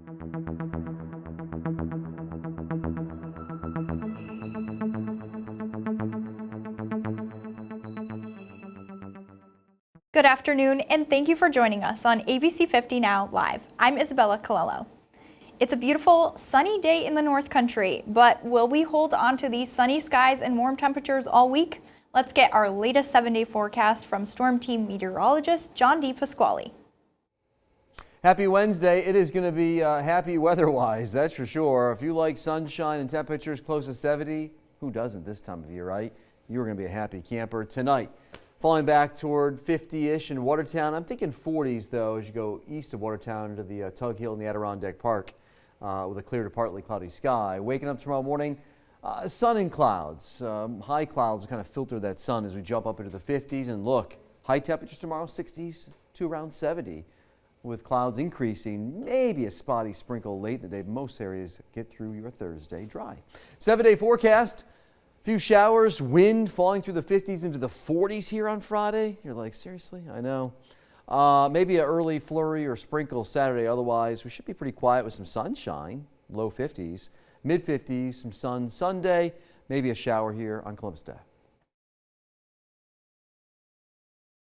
Good afternoon, and thank you for joining us on ABC50 Now Live. I'm Isabella Colello. It's a beautiful, sunny day in the North Country, but will we hold on to these sunny skies and warm temperatures all week? Let's get our latest 7-day forecast from Storm Team meteorologist John D. Pasquale. Happy Wednesday. It is going to be happy weather-wise, that's for sure. If you like sunshine and temperatures close to 70, who doesn't this time of year, right? You're going to be a happy camper tonight. Falling back toward 50-ish in Watertown. I'm thinking 40s, though, as you go east of Watertown into the Tug Hill and the Adirondack Park with a clear to partly cloudy sky. Waking up tomorrow morning, sun and clouds. High clouds kind of filter that sun as we jump up into the 50s. And look, high temperatures tomorrow, 60s to around 70, with clouds increasing. Maybe a spotty sprinkle late in the day. Most areas get through your Thursday dry. 7-day forecast. Few showers, wind falling through the 50s into the 40s here on Friday. You're like, seriously? I know. Maybe an early flurry or sprinkle Saturday. Otherwise, we should be pretty quiet with some sunshine. Low 50s, mid 50s, some sun Sunday. Maybe a shower here on Columbus Day.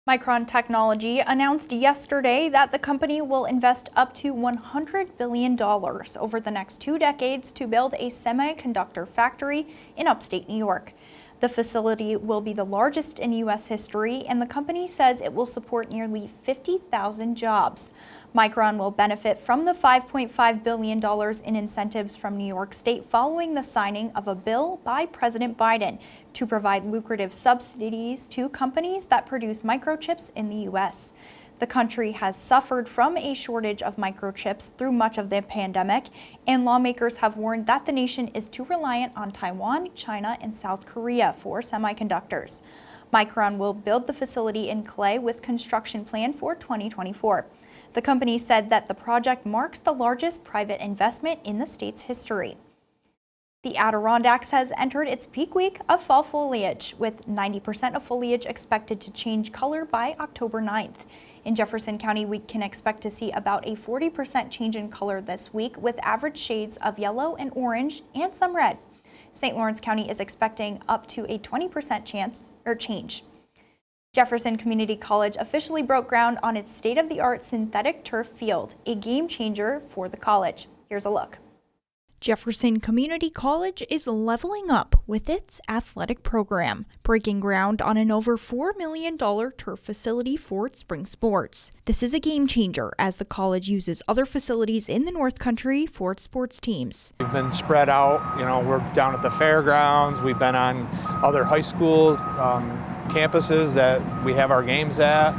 Micron Technology announced yesterday that the company will invest up to $100 billion over the next 2 decades to build a semiconductor factory in upstate New York. The facility will be the largest in U.S. history, and the company says it will support nearly 50,000 jobs. Micron will benefit from the $5.5 billion in incentives from New York State following the signing of a bill by President Biden to provide lucrative subsidies to companies that produce microchips in the U.S. The country has suffered from a shortage of microchips through much of the pandemic, and lawmakers have warned that the nation is too reliant on Taiwan, China, and South Korea for semiconductors. Micron will build the facility in Clay with construction planned for 2024. The company said that the project marks the largest private investment in the state's history. The Adirondacks has entered its peak week of fall foliage, with 90% of foliage expected to change color by October 9th. In Jefferson County, we can expect to see about a 40% change in color this week, with average shades of yellow and orange and some red. St. Lawrence County is expecting up to a 20% change. Jefferson Community College officially broke ground on its state-of-the-art synthetic turf field, a game changer for the college. Here's a look. Jefferson Community College is leveling up with its athletic program, breaking ground on an over $4 million turf facility for its spring sports. This is a game changer as the college uses other facilities in the North Country for its sports teams. We've been spread out, we're down at the fairgrounds, we've been on other high school campuses that we have our games at.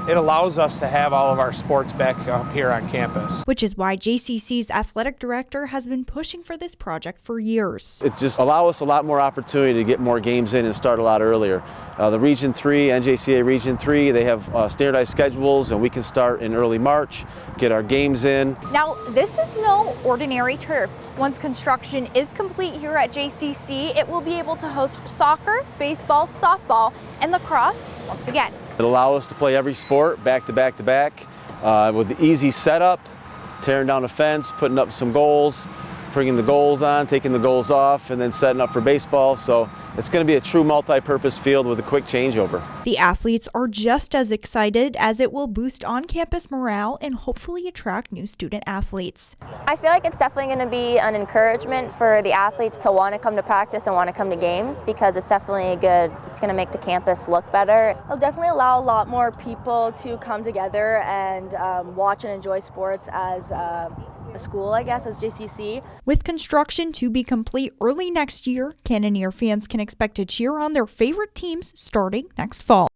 It allows us to have all of our sports back up here on campus. Which is why JCC's athletic director has been pushing for this project for years. It just allows us a lot more opportunity to get more games in and start a lot earlier. The Region 3, NJCA Region 3, they have standardized schedules, and we can start in early March, get our games in. Now, this is no ordinary turf. Once construction is complete here at JCC, it will be able to host soccer, baseball, softball, and lacrosse once again. It allows us to play every sport back to back to back with the easy setup, tearing down a fence, putting up some goals, bringing the goals on, taking the goals off, and then setting up for baseball. So it's going to be a true multi-purpose field with a quick changeover. The athletes are just as excited as it will boost on-campus morale and hopefully attract new student athletes. I feel like it's definitely going to be an encouragement for the athletes to want to come to practice and want to come to games, because it's definitely it's going to make the campus look better. It'll definitely allow a lot more people to come together and watch and enjoy sports as a school, I guess, as JCC. With construction to be complete early next year, Cannoneer fans can expect to cheer on their favorite teams starting next fall.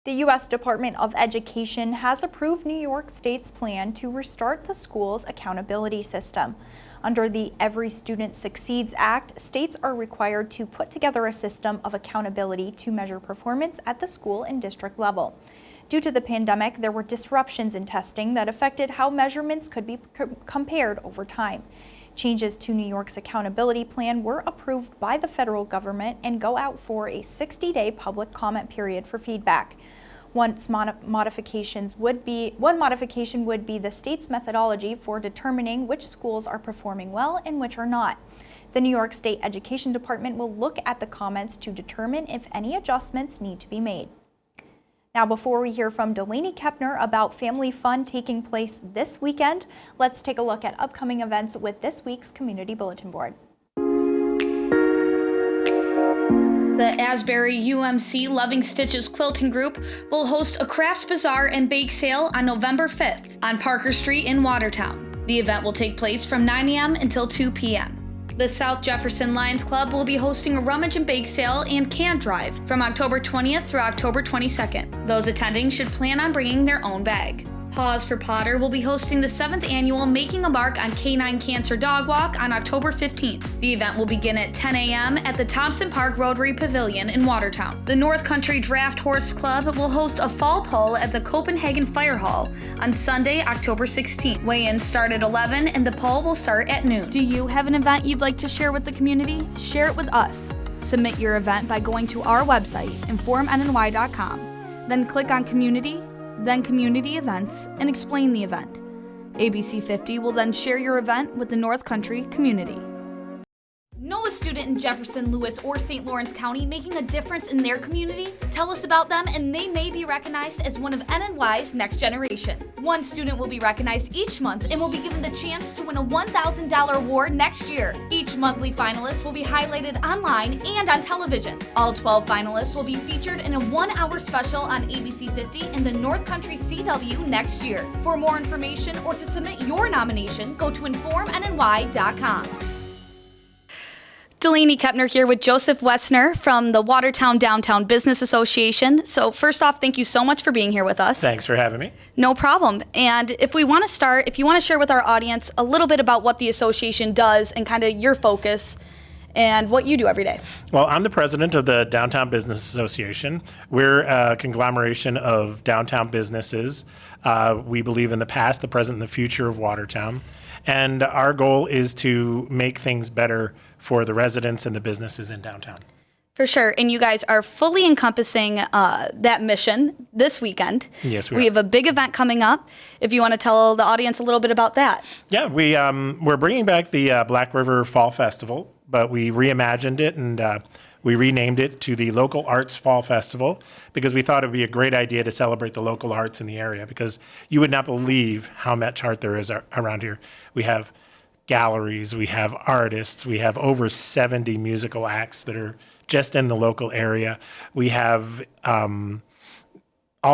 The U.S. Department of Education has approved New York State's plan to restart the school's accountability system. Under the Every Student Succeeds Act, states are required to put together a system of accountability to measure performance at the school and district level. Due to the pandemic, there were disruptions in testing that affected how measurements could be compared over time. Changes to New York's accountability plan were approved by the federal government and go out for a 60-day public comment period for feedback. One modification would be the state's methodology for determining which schools are performing well and which are not. The New York State Education Department will look at the comments to determine if any adjustments need to be made. Now, before we hear from Delaney Keppner about family fun taking place this weekend, let's take a look at upcoming events with this week's Community Bulletin Board. The Asbury UMC Loving Stitches Quilting Group will host a craft bazaar and bake sale on November 5th on Parker Street in Watertown. The event will take place from 9 a.m. until 2 p.m. The South Jefferson Lions Club will be hosting a rummage and bake sale and can drive from October 20th through October 22nd. Those attending should plan on bringing their own bag. Paws for Potter will be hosting the 7th annual Making a Mark on Canine Cancer Dog Walk on October 15th. The event will begin at 10 a.m. at the Thompson Park Rotary Pavilion in Watertown. The North Country Draft Horse Club will host a fall pull at the Copenhagen Fire Hall on Sunday, October 16th. Weigh-ins start at 11 and the pull will start at noon. Do you have an event you'd like to share with the community? Share it with us. Submit your event by going to our website, informnny.com. Then click on Community, then Community Events, and explain the event. ABC50 will then share your event with the North Country community. Know a student in Jefferson, Lewis, or St. Lawrence County making a difference in their community? Tell us about them and they may be recognized as one of NNY's next generation. One student will be recognized each month and will be given the chance to win a $1,000 award next year. Each monthly finalist will be highlighted online and on television. All 12 finalists will be featured in a 1-hour special on ABC50 in the North Country CW next year. For more information or to submit your nomination, go to informnny.com. Delaney Keppner here with Joseph Wessner from the Watertown Downtown Business Association. So first off, thank you so much for being here with us. Thanks for having me. No problem. And if you want to share with our audience a little bit about what the association does and kind of your focus and what you do every day. Well, I'm the president of the Downtown Business Association. We're a conglomeration of downtown businesses. We believe in the past, the present, and the future of Watertown. And our goal is to make things better for the residents and the businesses in downtown. For sure. And you guys are fully encompassing that mission this weekend. Yes, we have a big event coming up. If you want to tell the audience a little bit about that. Yeah, we're bringing back the Black River Fall Festival, but we reimagined it and we renamed it to the Local Arts Fall Festival because we thought it would be a great idea to celebrate the local arts in the area because you would not believe how much art there is around here. We have galleries, we have artists, we have over 70 musical acts that are just in the local area. We have all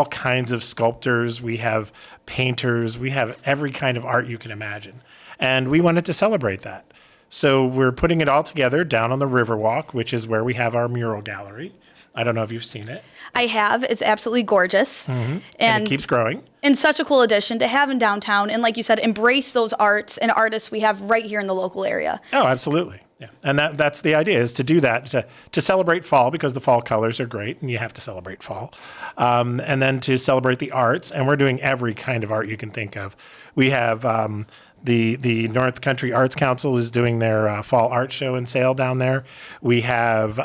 kinds of sculptors, we have painters, we have every kind of art you can imagine. And we wanted to celebrate that. So we're putting it all together down on the Riverwalk, which is where we have our mural gallery. I don't know if you've seen it. I have. It's absolutely gorgeous. Mm-hmm. And it keeps growing. And such a cool addition to have in downtown. And like you said, embrace those arts and artists we have right here in the local area. Oh, absolutely. Yeah. And that's the idea, is to do that, to celebrate fall, because the fall colors are great and you have to celebrate fall. And then to celebrate the arts. And we're doing every kind of art you can think of. We have the North Country Arts Council is doing their fall art show and sale down there. We have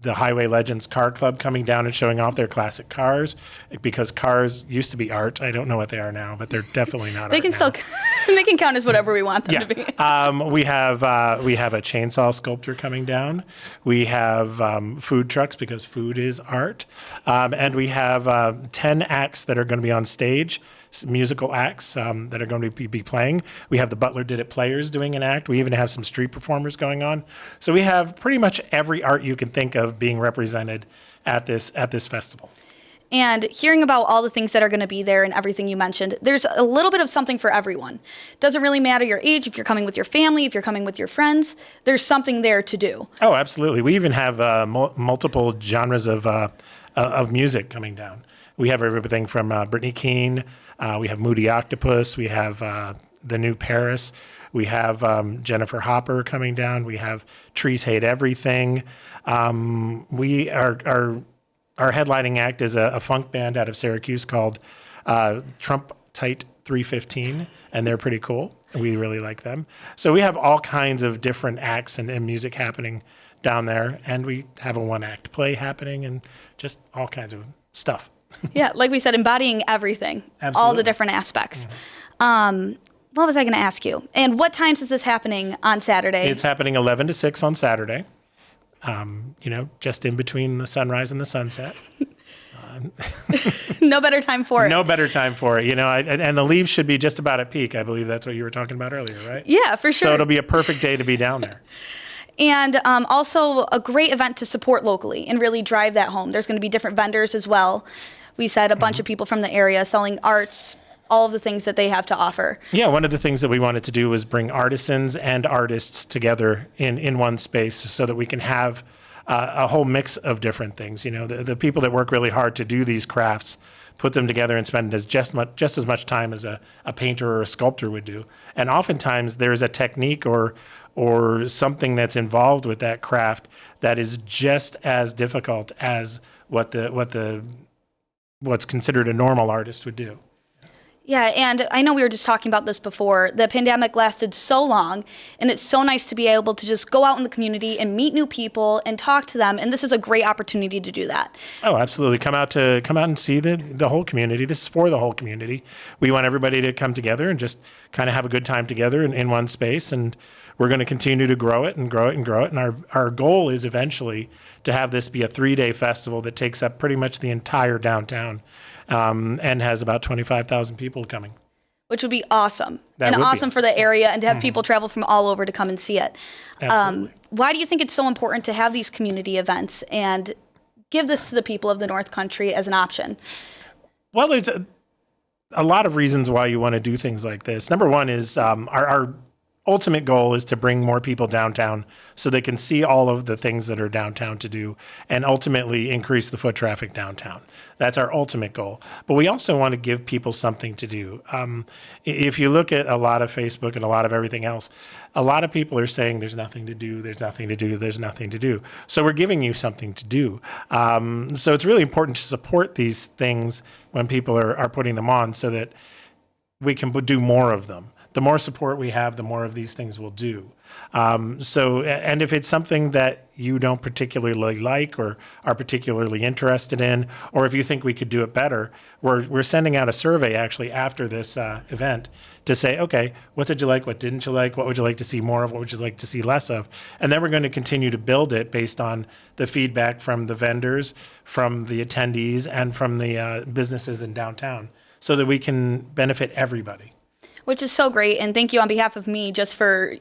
the Highway Legends Car Club coming down and showing off their classic cars, because cars used to be art. I don't know what they are now, but they're definitely not. They can still they can count as whatever we want them to be. We have a chainsaw sculptor coming down. We have food trucks, because food is art, and we have 10 acts that are going to be on stage. Musical acts that are going to be playing. We have the Butler Did It Players doing an act. We even have some street performers going on. So we have pretty much every art you can think of being represented at this festival. And hearing about all the things that are going to be there and everything you mentioned, there's a little bit of something for everyone. Doesn't really matter your age, if you're coming with your family, if you're coming with your friends, there's something there to do. Oh, absolutely. We even have multiple genres of music coming down. We have everything from Brittany Keene. We have Moody Octopus. We have the New Paris. We have Jennifer Hopper coming down. We have Trees Hate Everything. Our headlining act is a funk band out of Syracuse called Trump Tight 315, and they're pretty cool. We really like them. So we have all kinds of different acts and music happening down there, and we have a one-act play happening and just all kinds of stuff. Yeah, like we said, embodying everything, all the Absolutely. different aspects. What was I going to ask you? And what times is this happening on Saturday? It's happening 11 to 6 on Saturday, just in between the sunrise and the sunset. No better time for it. No better time for it, and the leaves should be just about at peak. I believe that's what you were talking about earlier, right? Yeah, for sure. So it'll be a perfect day to be down there. And also a great event to support locally and really drive that home. There's going to be different vendors as well. We said a bunch of people from the area selling arts, all of the things that they have to offer. Yeah, one of the things that we wanted to do was bring artisans and artists together in one space so that we can have a whole mix of different things. The people that work really hard to do these crafts, put them together and spend just as much time as a painter or a sculptor would do. And oftentimes there's a technique or something that's involved with that craft that is just as difficult as what's considered a normal artist would do. Yeah, and I know we were just talking about this before. The pandemic lasted so long, and it's so nice to be able to just go out in the community and meet new people and talk to them, and this is a great opportunity to do that. Oh, absolutely. Come out and see the whole community. This is for the whole community. We want everybody to come together and just kind of have a good time together in one space, and we're going to continue to grow it and grow it and grow it. And our goal is eventually to have this be a 3-day festival that takes up pretty much the entire downtown. And has about 25,000 people coming. Which would be awesome. That would be awesome for the area and to have people travel from all over to come and see it. Absolutely. Why do you think it's so important to have these community events and give this to the people of the North Country as an option? Well, there's a lot of reasons why you want to do things like this. Number one is our ultimate goal is to bring more people downtown so they can see all of the things that are downtown to do and ultimately increase the foot traffic downtown. That's our ultimate goal. But we also want to give people something to do. If you look at a lot of Facebook and a lot of everything else, a lot of people are saying there's nothing to do, there's nothing to do, there's nothing to do. So we're giving you something to do. So it's really important to support these things when people are putting them on so that we can do more of them. The more support we have, the more of these things we'll do. And if it's something that you don't particularly like or are particularly interested in, or if you think we could do it better, we're sending out a survey actually after this event to say, okay, what did you like? What didn't you like? What would you like to see more of? What would you like to see less of? And then we're going to continue to build it based on the feedback from the vendors, from the attendees, and from the businesses in downtown so that we can benefit everybody. Which is so great, and thank you on behalf of me just for,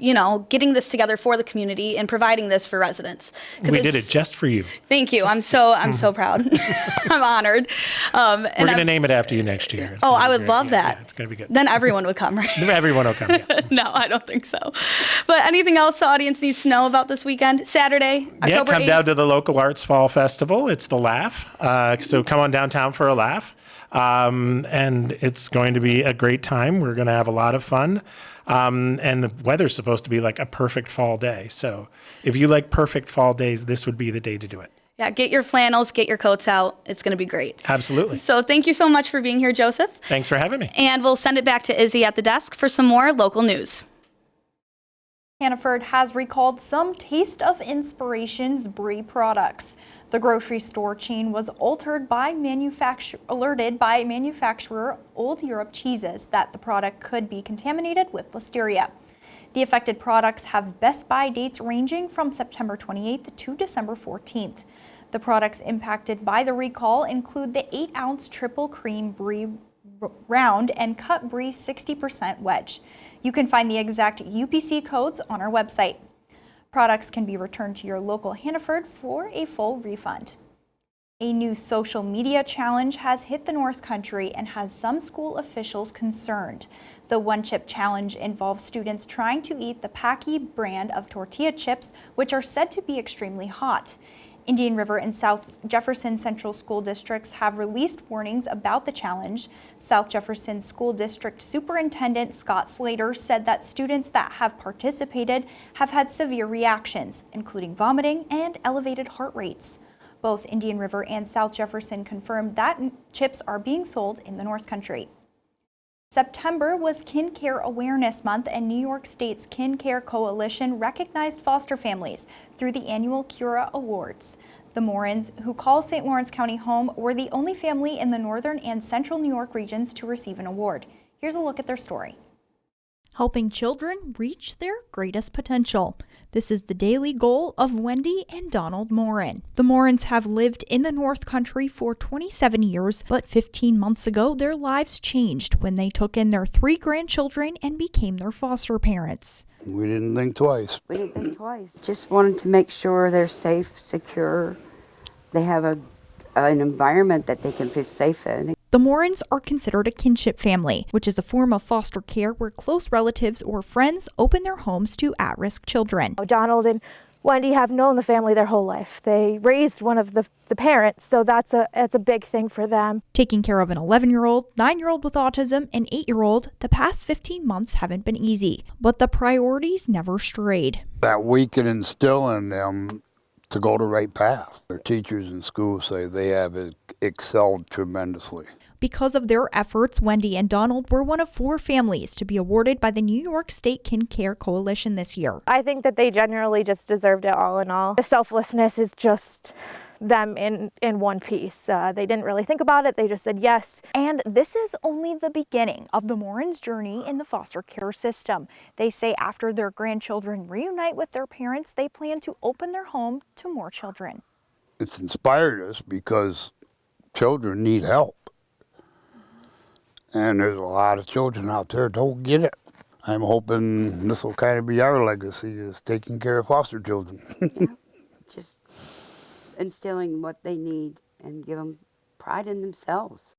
getting this together for the community and providing this for residents. We did it just for you. Thank you. I'm so proud. I'm honored. We're going to name it after you next year. I would love that. Yeah, it's going to be good. Then everyone would come, right? Everyone will come, yeah. No, I don't think so. But anything else the audience needs to know about this weekend? Saturday, October 8th? Come down to the local Arts Fall Festival. It's the Laugh. So come on downtown for a laugh. And it's going to be a great time. We're going to have a lot of fun. And the weather's supposed to be like a perfect fall day. So if you like perfect fall days, this would be the day to do it. Yeah, get your flannels, get your coats out. It's going to be great. Absolutely. So thank you so much for being here, Joseph. Thanks for having me. And we'll send it back to Izzy at the desk for some more local news. Hannaford has recalled some Taste of Inspiration's Brie products. The grocery store chain was alerted by manufacturer Old Europe Cheeses that the product could be contaminated with listeria. The affected products have Best Buy dates ranging from September 28th to December 14th. The products impacted by the recall include the 8-ounce triple cream Brie round and cut Brie 60% wedge. You can find the exact UPC codes on our website. Products can be returned to your local Hannaford for a full refund. A new social media challenge has hit the North Country and has some school officials concerned. The One Chip Challenge involves students trying to eat the Paqui brand of tortilla chips, which are said to be extremely hot. Indian River and South Jefferson Central School Districts have released warnings about the challenge. South Jefferson School District Superintendent Scott Slater said that students that have participated have had severe reactions, including vomiting and elevated heart rates. Both Indian River and South Jefferson confirmed that chips are being sold in the North Country. September was Kin Care Awareness Month, and New York State's Kin Care Coalition recognized foster families through the annual Cura Awards. The Morins, who call St. Lawrence County home, were the only family in the northern and central New York regions to receive an award. Here's a look at their story. Helping children reach their greatest potential. This is the daily goal of Wendy and Donald Morin. The Morins have lived in the North Country for 27 years, but 15 months ago, their lives changed when they took in their 3 grandchildren and became their foster parents. We didn't think twice. We didn't think twice. Just wanted to make sure they're safe, secure. They have an environment that they can feel safe in. The Morins are considered a kinship family, which is a form of foster care where close relatives or friends open their homes to at-risk children. Donald and Wendy have known the family their whole life. They raised one of the parents, so that's a big thing for them. Taking care of an 11-year-old, 9-year-old with autism, and 8-year-old, the past 15 months haven't been easy, but the priorities never strayed. That we can instill in them to go the right path. Their teachers in school say they have excelled tremendously. Because of their efforts, Wendy and Donald were one of 4 families to be awarded by the New York State Kin Care Coalition this year. I think that they generally just deserved it all in all. The selflessness is just them in one piece. They didn't really think about it, they just said yes. And this is only the beginning of the Morins' journey in the foster care system. They say after their grandchildren reunite with their parents, they plan to open their home to more children. It's inspired us because children need help. And there's a lot of children out there don't get it. I'm hoping this will kind of be our legacy, is taking care of foster children. Yeah, just instilling what they need and give them pride in themselves.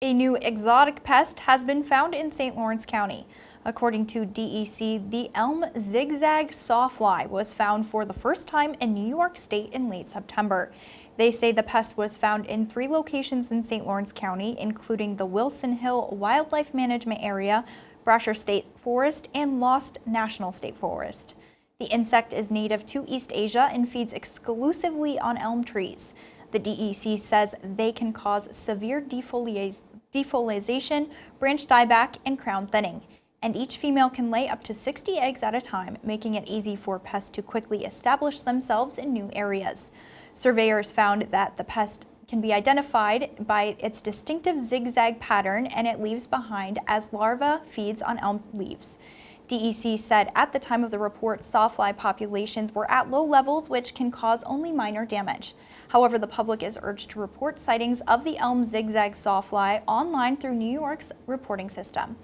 A new exotic pest has been found in St. Lawrence County. According to DEC, the elm zigzag sawfly was found for the first time in New York State in late September. They say the pest was found in 3 locations in St. Lawrence County, including the Wilson Hill Wildlife Management Area, Brasher State Forest, and Lost National State Forest. The insect is native to East Asia and feeds exclusively on elm trees. The DEC says they can cause severe defoliation, branch dieback, and crown thinning. And each female can lay up to 60 eggs at a time, making it easy for pests to quickly establish themselves in new areas. Surveyors found that the pest can be identified by its distinctive zigzag pattern and it leaves behind as larva feeds on elm leaves. DEC said at the time of the report, sawfly populations were at low levels, which can cause only minor damage. However, the public is urged to report sightings of the elm zigzag sawfly online through New York's reporting system.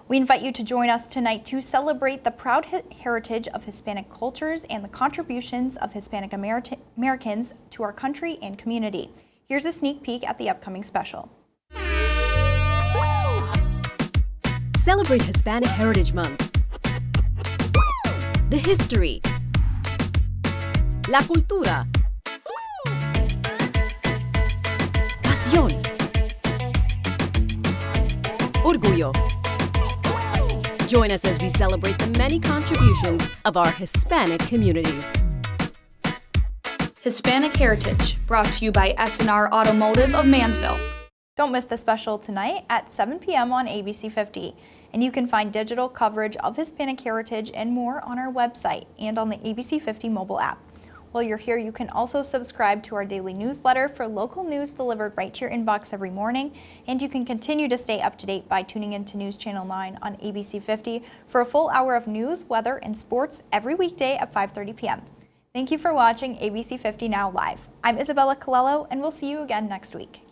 We invite you to join us tonight to celebrate the proud heritage of Hispanic cultures and the contributions of Hispanic Americans to our country and community. Here's a sneak peek at the upcoming special. Celebrate Hispanic Heritage Month. The history. La cultura. Pasión. Orgullo. Join us as we celebrate the many contributions of our Hispanic communities. Hispanic Heritage, brought to you by S&R Automotive of Mansville. Don't miss the special tonight at 7 p.m. on ABC50. And you can find digital coverage of Hispanic heritage and more on our website and on the ABC50 mobile app. While you're here, you can also subscribe to our daily newsletter for local news delivered right to your inbox every morning. And you can continue to stay up to date by tuning into News Channel 9 on ABC50 for a full hour of news, weather, and sports every weekday at 5:30 p.m. Thank you for watching ABC50 Now Live. I'm Isabella Colello, and we'll see you again next week.